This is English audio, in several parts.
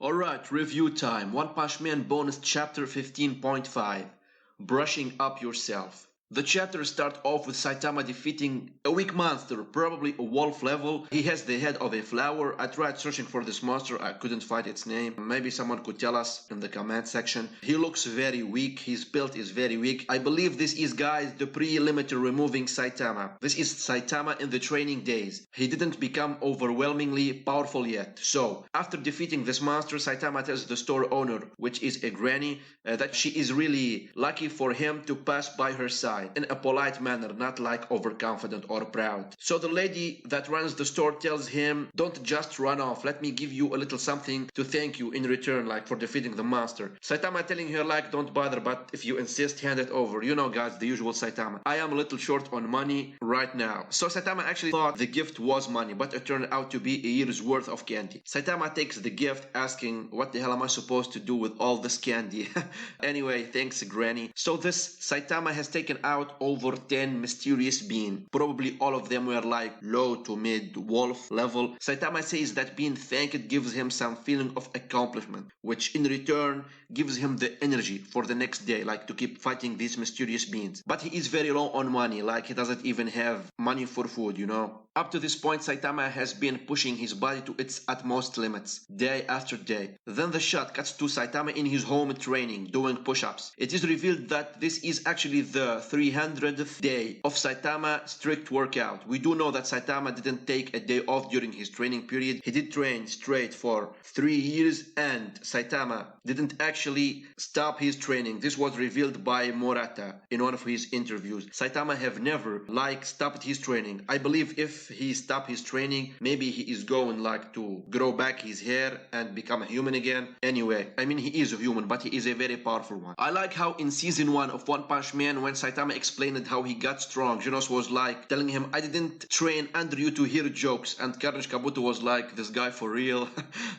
Alright, review time. One Punch Man bonus chapter 15.5. Brushing up yourself. The chapter starts off with Saitama defeating a weak monster, probably a wolf level. He has the head of a flower. I tried searching for this monster, I couldn't find its name. Maybe someone could tell us in the comment section. He looks very weak, his build is very weak. I believe this is, guys, the pre-limiter removing Saitama. This is Saitama in the training days. He didn't become overwhelmingly powerful yet. So, after defeating this monster, Saitama tells the store owner, which is a granny, that she is really lucky for him to pass by her side. In a polite manner, not like overconfident or proud. So the lady that runs the store tells him, don't just run off, let me give you a little something to thank you in return, like for defeating the monster. Saitama telling her like, don't bother, but if you insist, hand it over. You know, guys, the usual Saitama. I am a little short on money right now. So Saitama actually thought the gift was money, but it turned out to be a year's worth of candy. Saitama takes the gift, asking, what the hell am I supposed to do with all this candy? Anyway, thanks granny. So this Saitama has taken out over 10 mysterious beings. Probably all of them were like low to mid wolf level. Saitama says that being thanked gives him some feeling of accomplishment, which in return gives him the energy for the next day, like to keep fighting these mysterious beings. But he is very low on money, like he doesn't even have money for food, you know. Up to this point, Saitama has been pushing his body to its utmost limits, day after day. Then the shot cuts to Saitama in his home training, doing push-ups. It is revealed that this is actually the 300th day of Saitama strict workout. We do know that Saitama didn't take a day off during his training period. He did train straight for 3 years, and Saitama didn't actually stop his training. This was revealed by Morata in one of his interviews. Saitama have never stopped his training. I believe if he stopped his training, maybe he is going to grow back his hair and become a human again. Anyway, I mean, he is a human, but he is a very powerful one. I like how in season 1 of One Punch Man, when Saitama explained how he got strong, Genos was telling him, I didn't train under you to hear jokes, and Carnage Kabuto was like, this guy for real.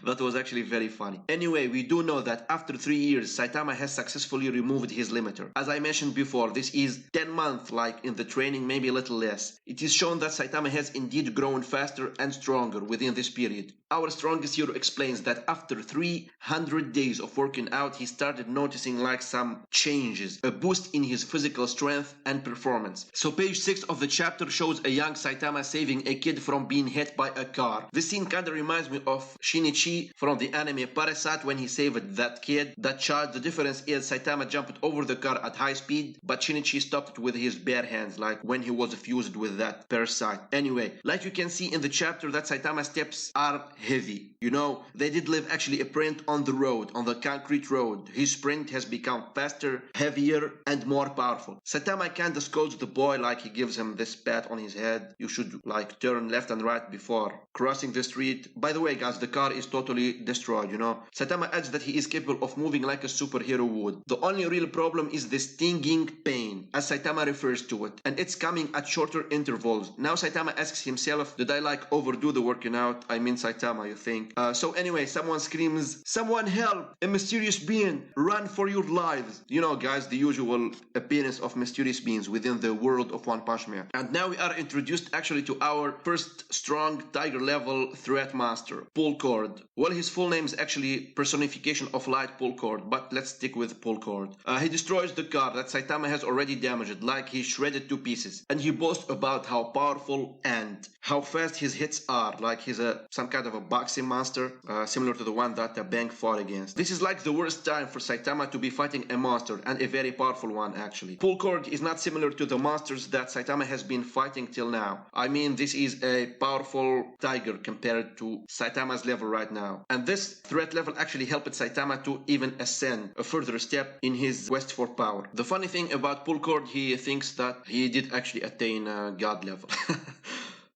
That was actually very funny. Anyway, we do know that after 3 years, Saitama has successfully removed his limiter. As I mentioned before, this is 10 months in the training, maybe a little less. It is shown that Saitama has indeed grown faster and stronger within this period. Our strongest hero explains that after 300 days of working out, he started noticing some changes, a boost in his physical strength and performance. So page 6 of the chapter shows a young Saitama saving a kid from being hit by a car. This scene kinda reminds me of Shinichi from the anime Parasite when he saved that kid, that child. The difference is Saitama jumped over the car at high speed, but Shinichi stopped it with his bare hands, like when he was fused with that parasite. Anyway, like you can see in the chapter that Saitama's steps are heavy. You know, they did leave actually a print on the road, on the concrete road. His sprint has become faster, heavier, and more powerful. Saitama kinda scolds the boy, like he gives him this pat on his head. You should turn left and right before crossing the street. By the way, guys, the car is totally destroyed, you know. Saitama adds that he is capable of moving like a superhero would. The only real problem is the stinging pain, as Saitama refers to it, and it's coming at shorter intervals. Now Saitama asks himself, did I overdo the working out? I mean Saitama, you think? So anyway, someone screams, someone help! A mysterious being! Run for your lives! You know, guys, the usual appearance of mysterious beings within the world of One Punch Man. And now we are introduced actually to our first strong tiger level threat master, Pull Cord. Well, his full name is actually personification of light Pull Cord, but let's stick with Pull Cord. He destroys the car that Saitama has already damaged, like he shredded to pieces. And he boasts about how powerful and how fast his hits are, like he's some kind of a boxing monster, similar to the one that Bang fought against. This is the worst time for Saitama to be fighting a monster, and a very powerful one actually. Pull Cord is not similar to the monsters that Saitama has been fighting till now. I mean, this is a powerful tiger compared to Saitama's level right now. And this threat level actually helped Saitama to even ascend a further step in his quest for power. The funny thing about Pull Cord, he thinks that he did actually attain God level.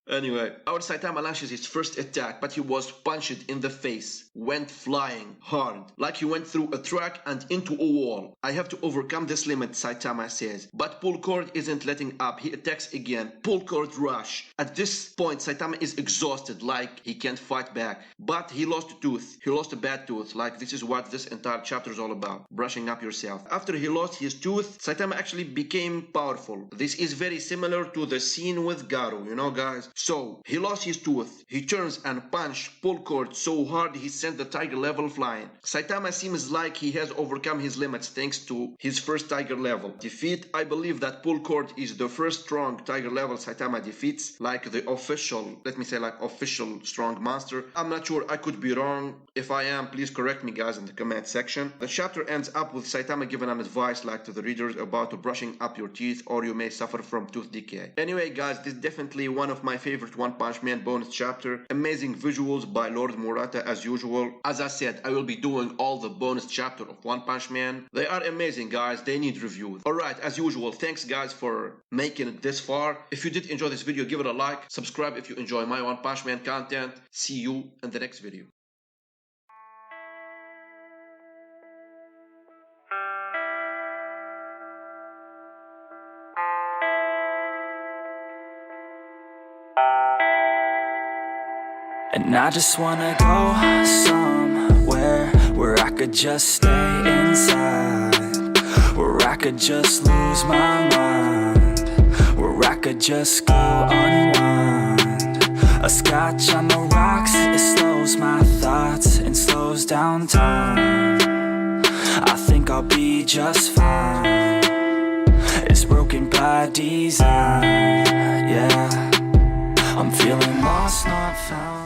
Anyway, our Saitama launches his first attack, but he was punched in the face, went flying hard, like he went through a track and into a wall. I have to overcome this limit, Saitama says. But Pull Cord isn't letting up, he attacks again. Pull Cord rush. At this point, Saitama is exhausted, like he can't fight back. But he lost a tooth. He lost a bad tooth, like this is what this entire chapter is all about. Brushing up yourself. After he lost his tooth, Saitama actually became powerful. This is very similar to the scene with Garu, you know, guys. So he lost his tooth. He turns and punch pull cord so hard he sent the tiger level flying. Saitama seems like he has overcome his limits thanks to his first tiger level defeat. I believe that pull cord is the first strong tiger level Saitama defeats, like the official, let me say like official strong monster. I'm not sure, I could be wrong. If I am, please correct me guys in the comment section. The chapter ends up with Saitama giving an advice like to the readers about brushing up your teeth or you may suffer from tooth decay. Anyway guys, this is definitely one of my favorite One Punch Man bonus chapter. Amazing visuals by Lord Murata as usual. As I said, I will be doing all the bonus chapter of One Punch Man. They are amazing guys, they need reviews. Alright, as usual, thanks guys for making it this far. If you did enjoy this video, give it a like, subscribe if you enjoy my One Punch Man content. See you in the next video. And I just wanna go somewhere where I could just stay inside, where I could just lose my mind, where I could just go unwind. A scotch on the rocks, it slows my thoughts and slows down time. I think I'll be just fine. It's broken by design, yeah. I'm feeling lost, not found.